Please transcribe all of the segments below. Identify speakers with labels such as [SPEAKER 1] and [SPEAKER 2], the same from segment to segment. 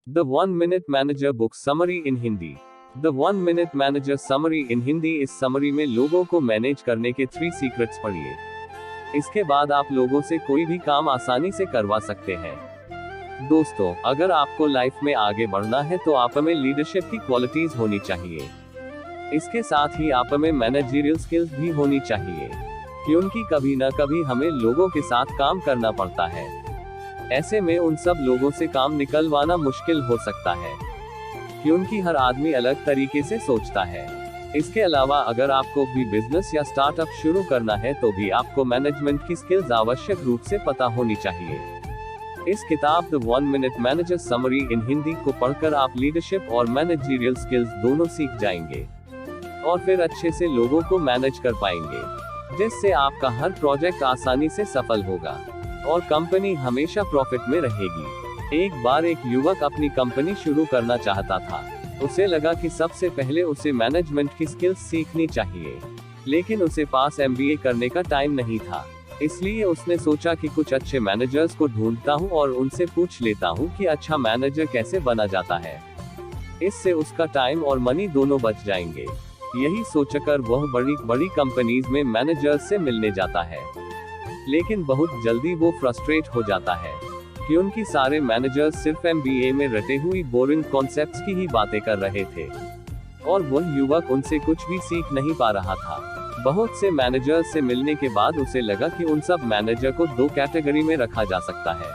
[SPEAKER 1] The 1 Minute Manager Book Summary in Hindi. The 1 Minute Manager Summary in Hindi इस summary में लोगों को manage करने के 3 सीक्रेट्स पढ़िए। इसके बाद आप लोगों से कोई भी काम आसानी से करवा सकते हैं। दोस्तों, अगर आपको लाइफ में आगे बढ़ना है तो आप में लीडरशिप की क्वालिटीज होनी चाहिए। इसके साथ ही आप में मैनेजरियल स्किल्स भी होनी चाहिए, क्योंकि कभी न कभी हमें लोगों के साथ काम करना पड़ता है। ऐसे में उन सब लोगों से काम निकलवाना मुश्किल हो सकता है, क्योंकि हर आदमी अलग तरीके से सोचता है। इसके अलावा अगर आपको भी बिजनेस या स्टार्टअप शुरू करना है तो भी आपको मैनेजमेंट की स्किल्स आवश्यक रूप से पता होनी चाहिए। इस किताब the 1 Minute Manager Summary in Hindi को पढ़कर आप लीडरशिप और मैनेजरियल स्किल्स दोनों सीख जाएंगे और फिर अच्छे से लोगों को मैनेज कर पाएंगे, जिससे आपका हर प्रोजेक्ट आसानी से सफल होगा और कंपनी हमेशा प्रॉफिट में रहेगी। एक बार एक युवक अपनी कंपनी शुरू करना चाहता था। उसे लगा कि सबसे पहले उसे मैनेजमेंट की स्किल्स सीखनी चाहिए, लेकिन उसे पास MBA करने का टाइम नहीं था। इसलिए उसने सोचा कि कुछ अच्छे मैनेजर्स को ढूंढता हूं और उनसे पूछ लेता हूं कि अच्छा मैनेजर कैसे बना जाता है। इससे उसका टाइम और मनी दोनों बच जाएंगे। यही सोचकर वह बड़ी कंपनीज में मैनेजर्स से मिलने जाता है, लेकिन बहुत जल्दी वो फ्रस्ट्रेट हो जाता है, क्योंकि सारे मैनेजर्स सिर्फ MBA में रटे हुई बोरिंग कॉन्सेप्ट्स की ही बातें कर रहे थे और वह युवक उनसे कुछ भी सीख नहीं पा रहा था। बहुत से मैनेजर्स से मिलने के बाद उसे लगा कि उन सब मैनेजर को 2 कैटेगरी में रखा जा सकता है।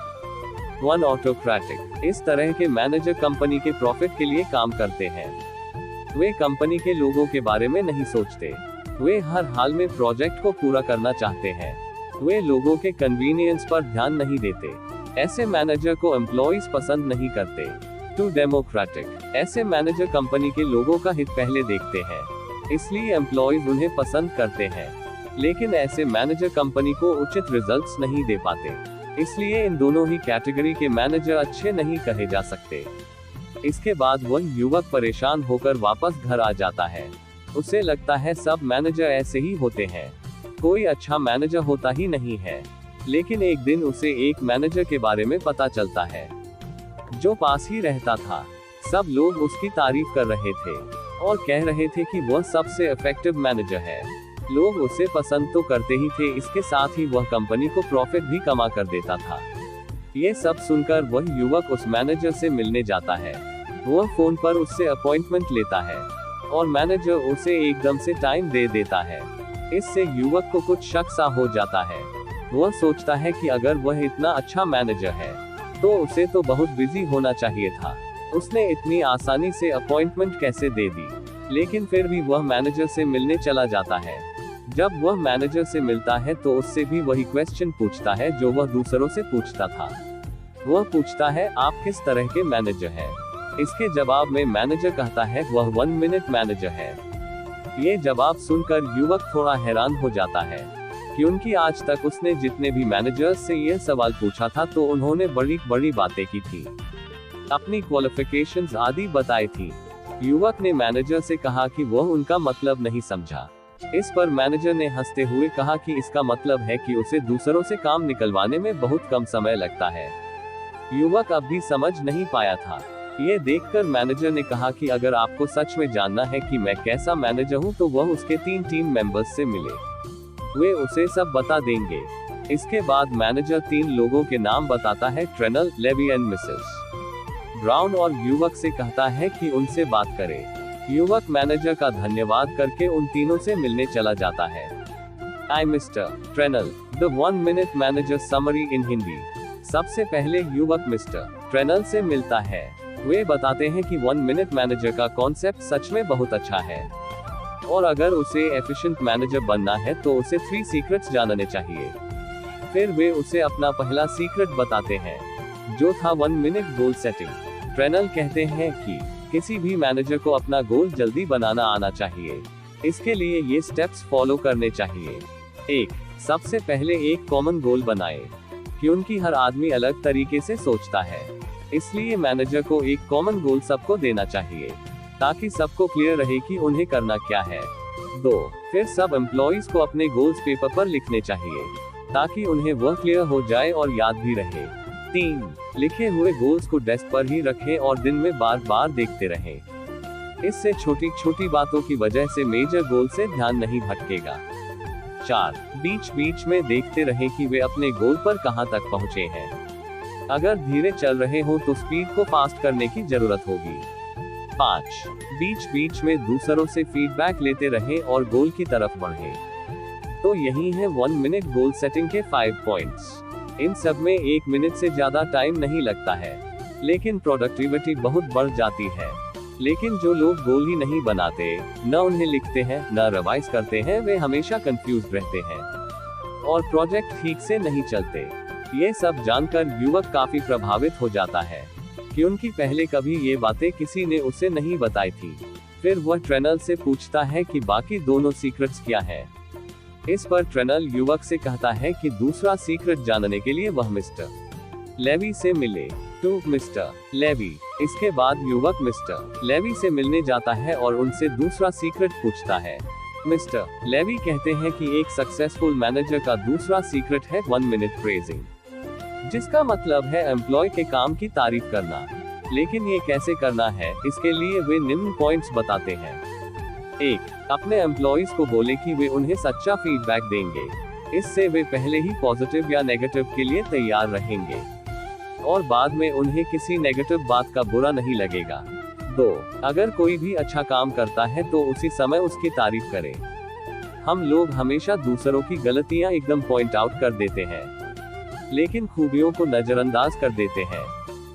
[SPEAKER 1] 1 ऑटोक्रेटिक। इस तरह के मैनेजर कंपनी के प्रॉफिट के लिए काम करते हैं। वे कंपनी के लोगों के बारे में नहीं सोचते। वे हर हाल में प्रोजेक्ट को पूरा करना चाहते हैं। वे लोगों के कन्वीनियंस पर ध्यान नहीं देते। ऐसे मैनेजर को एम्प्लॉइज पसंद नहीं करते। 2 डेमोक्रेटिक। ऐसे मैनेजर कंपनी के लोगों का हित पहले देखते हैं, इसलिए एम्प्लॉइज उन्हें पसंद करते हैं, लेकिन ऐसे मैनेजर कंपनी को उचित रिजल्ट्स नहीं दे पाते। इसलिए इन दोनों ही कैटेगरी के मैनेजर अच्छे नहीं कहे जा सकते। इसके बाद वह युवक परेशान होकर वापस घर आ जाता है। उसे लगता है सब मैनेजर ऐसे ही होते हैं, कोई अच्छा मैनेजर होता ही नहीं है। लेकिन एक दिन उसे एक मैनेजर के बारे में पता चलता है, जो पास ही रहता था। सब लोग उसकी तारीफ कर रहे थे और कह रहे थे कि वह सबसे इफेक्टिव मैनेजर है। लोग उसे पसंद तो करते ही थे, इसके साथ ही वह कंपनी को प्रॉफिट भी कमा कर देता था। ये सब सुनकर वह युवक उस मैनेजर से मिलने जाता है। वह फोन पर उससे अपॉइंटमेंट लेता है और मैनेजर उसे एकदम से टाइम दे देता है। इससे युवक को कुछ शक सा हो जाता है। वह सोचता है कि अगर वह इतना अच्छा मैनेजर है तो उसे तो बहुत बिजी होना चाहिए था। उसने इतनी आसानी से अपॉइंटमेंट कैसे दे दी? लेकिन फिर भी वह मैनेजर से मिलने चला जाता है। जब वह मैनेजर से मिलता है तो उससे भी वही क्वेश्चन पूछता है जो वह दूसरों से पूछता था। वह पूछता है, आप किस तरह के मैनेजर हैं? इसके जवाब में मैनेजर कहता है वह 1 मिनट मैनेजर है। ये जवाब सुनकर युवक थोड़ा हैरान हो जाता है, क्योंकि आज तक उसने जितने भी मैनेजर्स से यह सवाल पूछा था तो उन्होंने बड़ी बड़ी बातें की थी, अपनी क्वालिफिकेशंस आदि बताई थी। युवक ने मैनेजर से कहा कि वह उनका मतलब नहीं समझा। इस पर मैनेजर ने हंसते हुए कहा कि इसका मतलब है कि उसे दूसरों से काम निकलवाने में बहुत कम समय लगता है। युवक अब भी समझ नहीं पाया था। ये देखकर मैनेजर ने कहा कि अगर आपको सच में जानना है कि मैं कैसा मैनेजर हूँ तो वह उसके 3 टीम मेंबर्स से मिले, वे उसे सब बता देंगे। इसके बाद मैनेजर 3 लोगों के नाम बताता है, ट्रेनल, लेवी एंड मिसेस ब्राउन, और युवक से कहता है कि उनसे बात करे। युवक मैनेजर का धन्यवाद करके उन तीनों से मिलने चला जाता है। आई मिस्टर ट्रेनल, the 1 Minute Manager Summary in Hindi. सबसे पहले युवक मिस्टर ट्रेनल से मिलता है। वे बताते हैं कि 1 मिनट मैनेजर का कॉन्सेप्ट सच में बहुत अच्छा है और अगर उसे एफिशिएंट मैनेजर बनना है तो उसे 3 सीक्रेट्स जानने चाहिए। फिर वे उसे अपना पहला सीक्रेट बताते हैं, जो था 1 मिनट गोल सेटिंग। ट्रेनल कहते हैं कि किसी भी मैनेजर को अपना गोल जल्दी बनाना आना चाहिए। इसके लिए ये स्टेप्स फॉलो करने चाहिए। 1. सबसे पहले एक कॉमन गोल बनाएं, क्योंकि हर आदमी अलग तरीके से सोचता है। इसलिए मैनेजर को एक कॉमन गोल सबको देना चाहिए, ताकि सबको क्लियर रहे कि उन्हें करना क्या है। 2. फिर सब एम्प्लॉइज को अपने गोल्स पेपर पर लिखने चाहिए, ताकि उन्हें वह क्लियर हो जाए और याद भी रहे। 3. लिखे हुए गोल्स को डेस्क पर ही रखें और दिन में बार बार देखते रहें। इससे छोटी छोटी बातों की वजह से मेजर गोल से ध्यान नहीं भटकेगा। 4. बीच बीच में देखते रहें कि वे अपने गोल पर कहां तक पहुंचे हैं। अगर धीरे चल रहे हो तो स्पीड को फास्ट करने की जरूरत होगी। 5. बीच बीच में दूसरों से फीडबैक लेते रहें और गोल की तरफ बढ़ें। तो यही है 1 मिनट गोल सेटिंग के 5 पॉइंट्स। इन सब में 1 मिनट से ज्यादा टाइम नहीं लगता है, लेकिन प्रोडक्टिविटी बहुत बढ़ जाती है। लेकिन जो लोग गोल ही नहीं बनाते, न उन्हें लिखते हैं, न रिवाइज करते हैं, वे हमेशा कंफ्यूज रहते हैं और प्रोजेक्ट ठीक से नहीं चलते। ये सब जानकर युवक काफी प्रभावित हो जाता है कि उनकी पहले कभी ये बातें किसी ने उसे नहीं बताई थी। फिर वह ट्रेनर से पूछता है कि बाकी दोनों सीक्रेट्स क्या है। इस पर ट्रेनर युवक से कहता है कि दूसरा सीक्रेट जानने के लिए वह मिस्टर लेवी से मिले। To mister Levy. इसके बाद युवक मिस्टर लेवी से मिलने जाता है और उनसे दूसरा सीक्रेट पूछता है। मिस्टर लेवी कहते हैं कि एक सक्सेसफुल मैनेजर का दूसरा सीक्रेट है 1 मिनट प्रेजिंग, जिसका मतलब है एम्प्लॉय के काम की तारीफ करना। लेकिन ये कैसे करना है, इसके लिए वे निम्न पॉइंट्स बताते हैं। 1. अपने एम्प्लॉयज को बोले कि वे उन्हें सच्चा फीडबैक देंगे। इससे वे पहले ही पॉजिटिव या नेगेटिव के लिए तैयार रहेंगे और बाद में उन्हें किसी नेगेटिव बात का बुरा नहीं लगेगा। 2. अगर कोई भी अच्छा काम करता है तो उसी समय उसकी तारीफ करें। हम लोग हमेशा दूसरों की गलतियां एकदम पॉइंट आउट कर देते हैं, लेकिन खूबियों को नजरअंदाज कर देते हैं।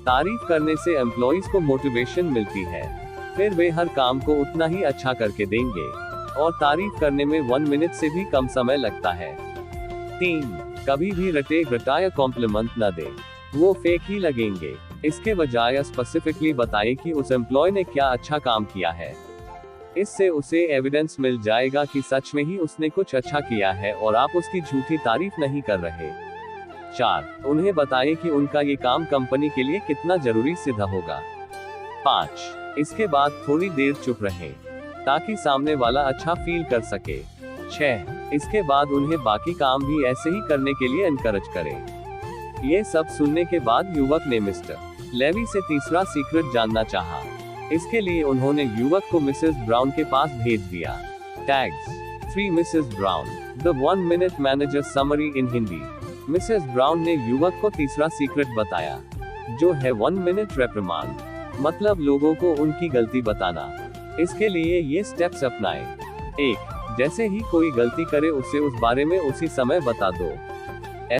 [SPEAKER 1] तारीफ करने से एम्प्लॉयज को मोटिवेशन मिलती है, फिर वे हर काम को उतना ही अच्छा करके देंगे और तारीफ करने में 1 मिनट से भी कम समय लगता है। 3. कभी भी रटे रटाया कॉम्प्लीमेंट न दें, वो फेक ही लगेंगे। इसके बजाय स्पेसिफिकली बताएं कि उस एम्प्लॉय ने क्या अच्छा काम किया है। इससे उसे एविडेंस मिल जाएगा कि सच में ही उसने कुछ अच्छा किया है और आप उसकी झूठी तारीफ नहीं कर रहे। 4. उन्हें बताएं कि उनका ये काम कंपनी के लिए कितना जरूरी सिद्ध होगा। 5. इसके बाद थोड़ी देर चुप रहें ताकि सामने वाला अच्छा फील कर सके। 6. इसके बाद उन्हें बाकी काम भी ऐसे ही करने के लिए एनकरेज करें। ये सब सुनने के बाद युवक ने मिस्टर लेवी से तीसरा सीक्रेट जानना चाहा। इसके लिए उन्होंने युवक को मिसेस ब्राउन के पास भेज दिया। Tags 3 Mrs brown the 1 minute manager summary in Hindi. Mrs brown ने युवक को तीसरा सीक्रेट बताया, जो है 1 मिनट रेप्रिमांड, मतलब लोगों को उनकी गलती बताना। इसके लिए ये स्टेप्स अपनाएं। 1. जैसे ही कोई गलती करे उसे उस बारे में उसी समय बता दो।